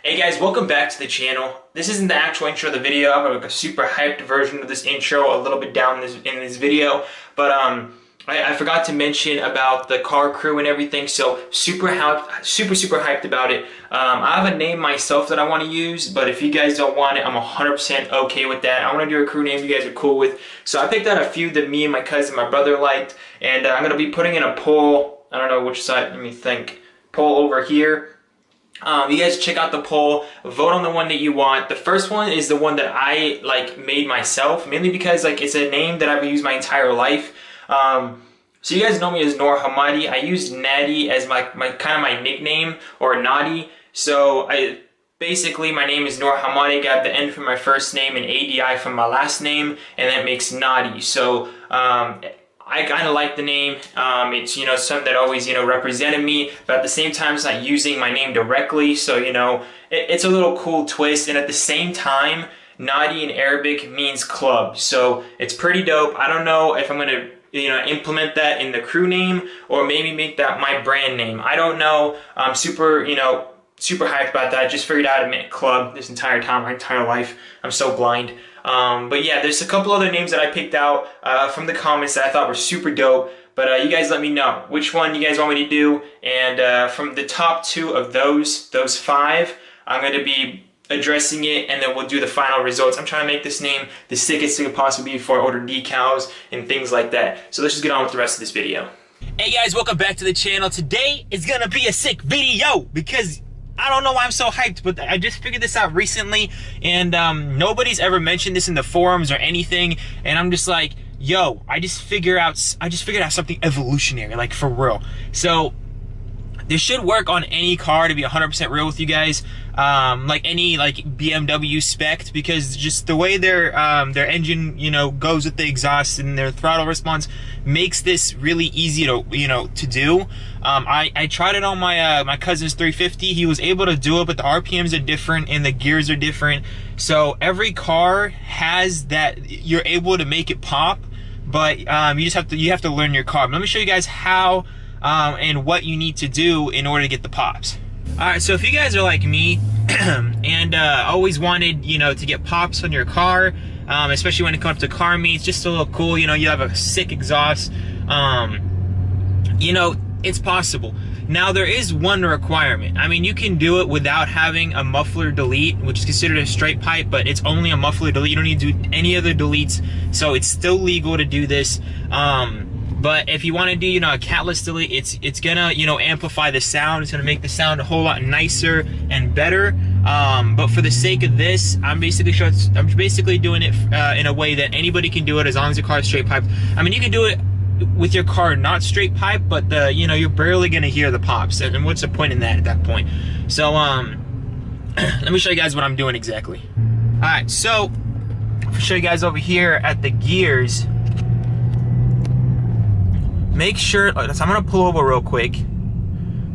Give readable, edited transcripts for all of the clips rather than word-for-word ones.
Hey guys, welcome back to the channel. This isn't the actual intro of the video. I have like a super hyped version of this intro a little bit down in this video, but I forgot to mention about the car crew and everything, so super hyped about it. I have a name myself that I want to use, but if you guys don't want it, I'm 100% okay with that. I want to do a crew name you guys are cool with, so I picked out a few that me and my cousin, my brother liked, and I'm going to be putting in a poll. I don't know which side, let me think. Poll over here. You guys check out the poll, vote on the one that you want. The first one is the one that I made myself, mainly because it's a name that I've used my entire life. So you guys know me as Noor Hamadi. I used Natty as my nickname, or Naughty. So basically my name is Noor Hamadi. Got the N from my first name and ADI from my last name, and that makes Naughty. So I kind of like the name. It's something that always represented me, but at the same time it's not using my name directly, so it's a little cool twist. And at the same time, Nadi in Arabic means club, so it's pretty dope. I don't know if I'm gonna implement that in the crew name or maybe make that my brand name. I don't know. I'm super hyped about that. I just figured out it meant club this entire time, my entire life. I'm so blind. But yeah, there's a couple other names that I picked out from the comments that I thought were super dope. But you guys let me know which one you guys want me to do. And from the top two of those five, I'm going to be addressing it, and then we'll do the final results. I'm trying to make this name the sickest it could possibly be before I order decals and things like that. So let's just get on with the rest of this video. Hey guys, welcome back to the channel. Today is going to be a sick video because I don't know why I'm so hyped, but I just figured this out recently, and nobody's ever mentioned this in the forums or anything, and I'm just like, yo, I just figured out something evolutionary, like for real. So this should work on any car, to be 100% real with you guys, like any BMW spec, because just the way their engine goes with the exhaust and their throttle response makes this really easy to do. I tried it on my cousin's 350. He was able to do it, but the RPMs are different and the gears are different. So every car has that, you're able to make it pop, but you have to learn your car. But let me show you guys how and what you need to do in order to get the pops. Alright, so if you guys are like me and always wanted to get pops on your car, especially when it comes to car meets, just a little cool, you have a sick exhaust, it's possible. Now there is one requirement. I mean, you can do it without having a muffler delete, which is considered a straight pipe, but it's only a muffler delete. You don't need to do any other deletes, so it's still legal to do this. But if you want to do, a catless delete, it's gonna, amplify the sound. It's gonna make the sound a whole lot nicer and better. But for the sake of this, I'm basically doing it in a way that anybody can do it as long as your car is straight pipe. I mean, you can do it with your car not straight pipe, but you're barely gonna hear the pops. And what's the point in that at that point? So let me show you guys what I'm doing exactly. All right, so I'll show you guys over here at the gears. Make sure, so I'm gonna pull over real quick.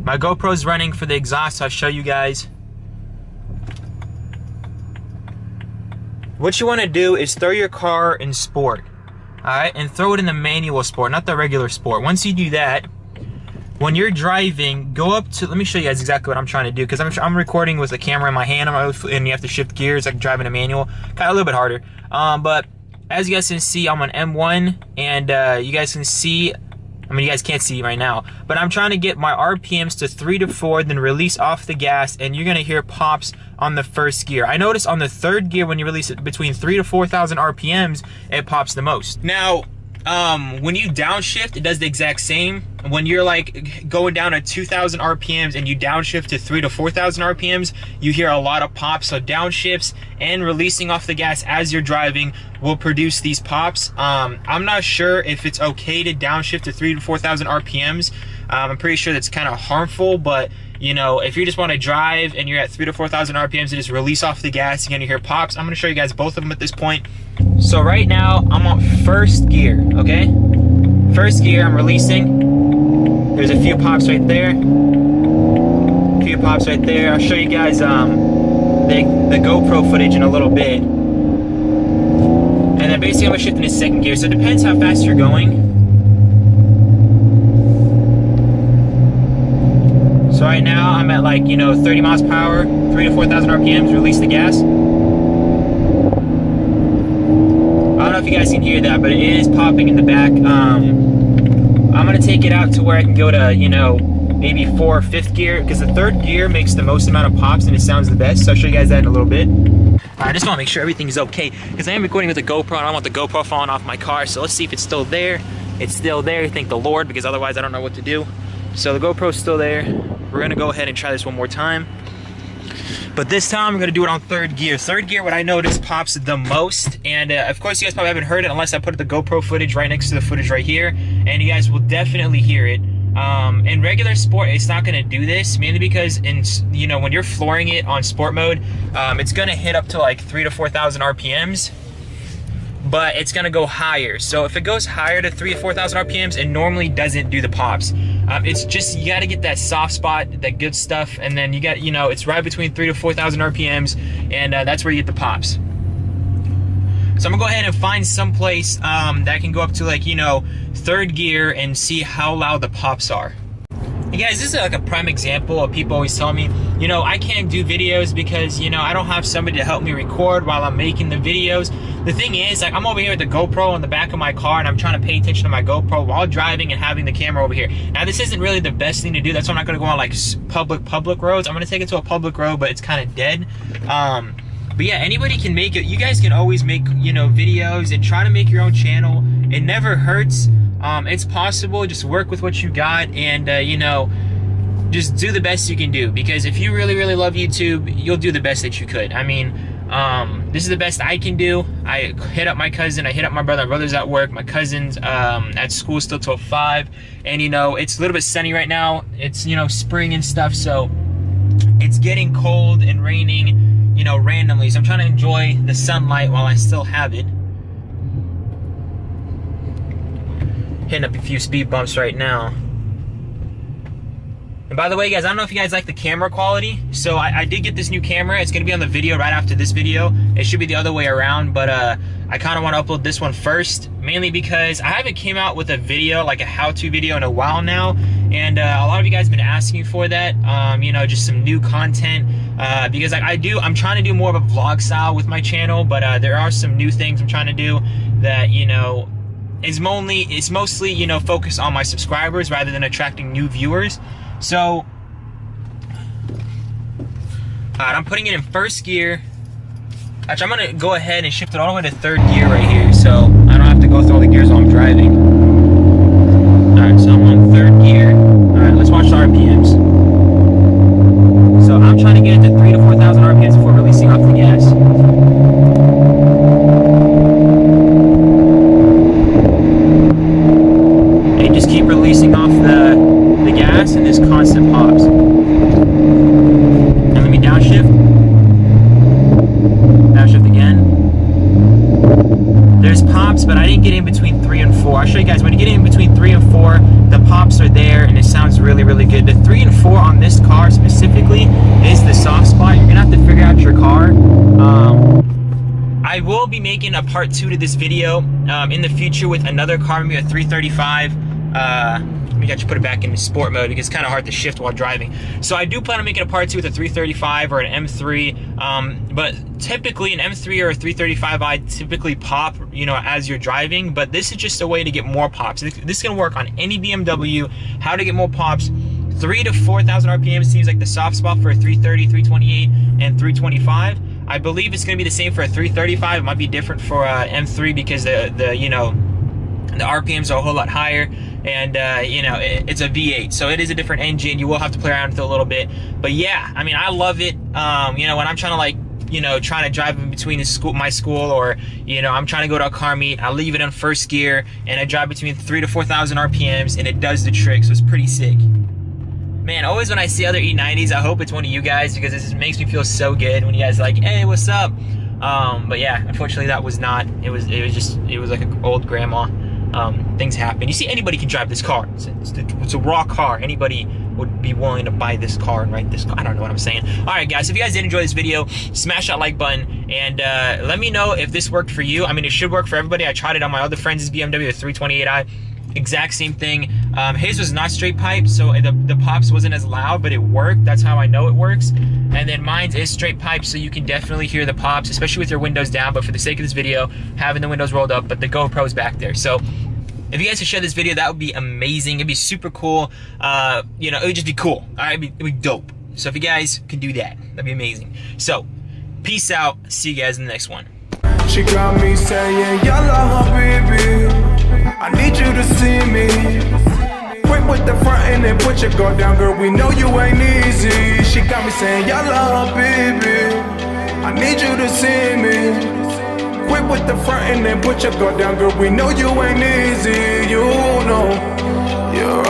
My GoPro's running for the exhaust, so I'll show you guys. What you wanna do is throw your car in sport, all right? And throw it in the manual sport, not the regular sport. Once you do that, when you're driving, go up to, let me show you guys exactly what I'm trying to do, because I'm recording with the camera in my hand, and you have to shift gears like driving a manual. Kind of a little bit harder. But as you guys can see, I'm on M1, and you guys can see, I mean, you guys can't see right now, but I'm trying to get my RPMs to 3 to 4, then release off the gas, and you're gonna hear pops on the first gear. I noticed on the third gear, when you release it between 3,000 to 4,000 RPMs, it pops the most. Now, when you downshift, it does the exact same. When you're going down to 2,000 RPMs and you downshift to 3,000 to 4,000 RPMs, you hear a lot of pops. So downshifts and releasing off the gas as you're driving will produce these pops. I'm not sure if it's okay to downshift to 3,000 to 4,000 RPMs. I'm pretty sure that's kind of harmful, but if you just want to drive and you're at 3,000 to 4,000 RPMs and just release off the gas, you're gonna hear pops. I'm gonna show you guys both of them at this point. So right now, I'm on first gear, okay? First gear, I'm releasing. There's a few pops right there. A few pops right there. I'll show you guys the GoPro footage in a little bit. And then basically I'm gonna shift into second gear. So it depends how fast you're going. So So right now I'm at like, 30 miles per hour, 3 to 4,000 RPMs, release the gas. I don't know if you guys can hear that, but it is popping in the back. I'm gonna take it out to where I can go to, maybe 4th or 5th gear, because the 3rd gear makes the most amount of pops and it sounds the best. So I'll show you guys that in a little bit. I just want to make sure everything is okay, because I am recording with the GoPro and I don't want the GoPro falling off my car. So let's see if it's still there. It's still there, thank the Lord, because otherwise I don't know what to do. So the GoPro's still there. We're gonna go ahead and try this one more time. But this time, I'm gonna do it on 3rd gear. 3rd gear, what I notice pops the most. And of course, you guys probably haven't heard it unless I put the GoPro footage right next to the footage right here. And you guys will definitely hear it. In regular sport, it's not gonna do this, mainly because when you're flooring it on sport mode, it's gonna hit up to like 3,000 to 4,000 RPMs. But it's gonna go higher. So if it goes higher to 3,000 to 4,000 RPMs, it normally doesn't do the pops. It's just, you gotta get that soft spot, that good stuff, and then you got, it's right between 3,000 to 4,000 RPMs, and that's where you get the pops. So I'm gonna go ahead and find some place that can go up to like, 3rd gear and see how loud the pops are. And guys, this is like a prime example of people always tell me, I can't do videos because, I don't have somebody to help me record while I'm making the videos. The thing is, like, I'm over here with the GoPro on the back of my car and I'm trying to pay attention to my GoPro while driving and having the camera over here. Now, this isn't really the best thing to do. That's why I'm not gonna go on like public roads. I'm gonna take it to a public road, but it's kind of dead. But yeah, anybody can make it. You guys can always make, videos and try to make your own channel. It never hurts. It's possible. Just work with what you got and, just do the best you can do. Because if you really, really love YouTube, you'll do the best that you could. I mean, this is the best I can do. I hit up my cousin. I hit up my brother. My brother's at work. My cousin's at school still till 5. And, it's a little bit sunny right now. It's, spring and stuff. So it's getting cold and raining, randomly. So I'm trying to enjoy the sunlight while I still have it. Hitting up a few speed bumps right now. And by the way, guys, I don't know if you guys like the camera quality. So I did get this new camera. It's gonna be on the video right after this video. It should be the other way around, but I kind of want to upload this one first, mainly because I haven't came out with a video, like a how-to video, in a while now. And a lot of you guys have been asking for that, just some new content. Because like I'm trying to do more of a vlog style with my channel, but there are some new things I'm trying to do that, it's mostly, focused on my subscribers rather than attracting new viewers. So, all right, I'm putting it in 1st gear. Actually, I'm gonna go ahead and shift it all the way to 3rd gear right here, so I don't have to go through all the gears while I'm driving. All right, so I'm on 3rd gear. All right, let's watch the RPMs. So I'm trying to get it to 3,000 to 4,000 RPMs before releasing off the gas. And just keep releasing off the gas, and this constant pops. And let me downshift. Downshift again. There's pops, but I didn't get in between 3 and 4. I'll show you guys, when you get in between 3 and 4, the pops are there and it sounds really, really good. The 3 and 4 on this car specifically is the soft spot. You're gonna have to figure out your car. I will be making a part 2 to this video in the future with another car, maybe a 335. Maybe I should put it back into sport mode because it's kind of hard to shift while driving. So I do plan on making a part 2 with a 335 or an M3. But typically an M3 or a 335i typically pop, as you're driving. But this is just a way to get more pops. This is gonna work on any BMW. How to get more pops. 3,000 to 4,000 RPM seems like the soft spot for a 330, 328, and 325. I believe it's gonna be the same for a 335. It might be different for a M3 because the RPMs are a whole lot higher. And it's a V8, so it is a different engine. You will have to play around with it a little bit, but yeah, I mean, I love it. When I'm trying to trying to drive in between my school, or I'm trying to go to a car meet, I leave it in 1st gear and I drive between 3,000 to 4,000 RPMs, and it does the trick. So it's pretty sick. Man, always when I see other E90s, I hope it's one of you guys, because this makes me feel so good when you guys are like, hey, what's up? But yeah, unfortunately that was not. It was like an old grandma. Things happen. You see, anybody can drive this car. It's a raw car. Anybody would be willing to buy this car and ride this car. I don't know what I'm saying. All right, guys, if you guys did enjoy this video, smash that like button and let me know if this worked for you. I mean, it should work for everybody. I tried it on my other friends' BMW, the 328i. Exact same thing. His was not straight pipe, so the pops wasn't as loud, but it worked. That's how I know it works. And then mine is straight pipe, so you can definitely hear the pops, especially with your windows down. But for the sake of this video, having the windows rolled up, but the GoPro's back there. So if you guys could share this video, that would be amazing. It'd be super cool. You know, it would just be cool. All right, it'd be dope. So if you guys can do that, that'd be amazing. So peace out. See you guys in the next one. She got me saying, yalla, baby, I need you to see me. Quick with the front and then put your guard down, girl, we know you ain't easy. She got me saying, yalla, baby, I need you to see me. Quick with the front and then put your guard down, girl, we know you ain't easy. You know, you're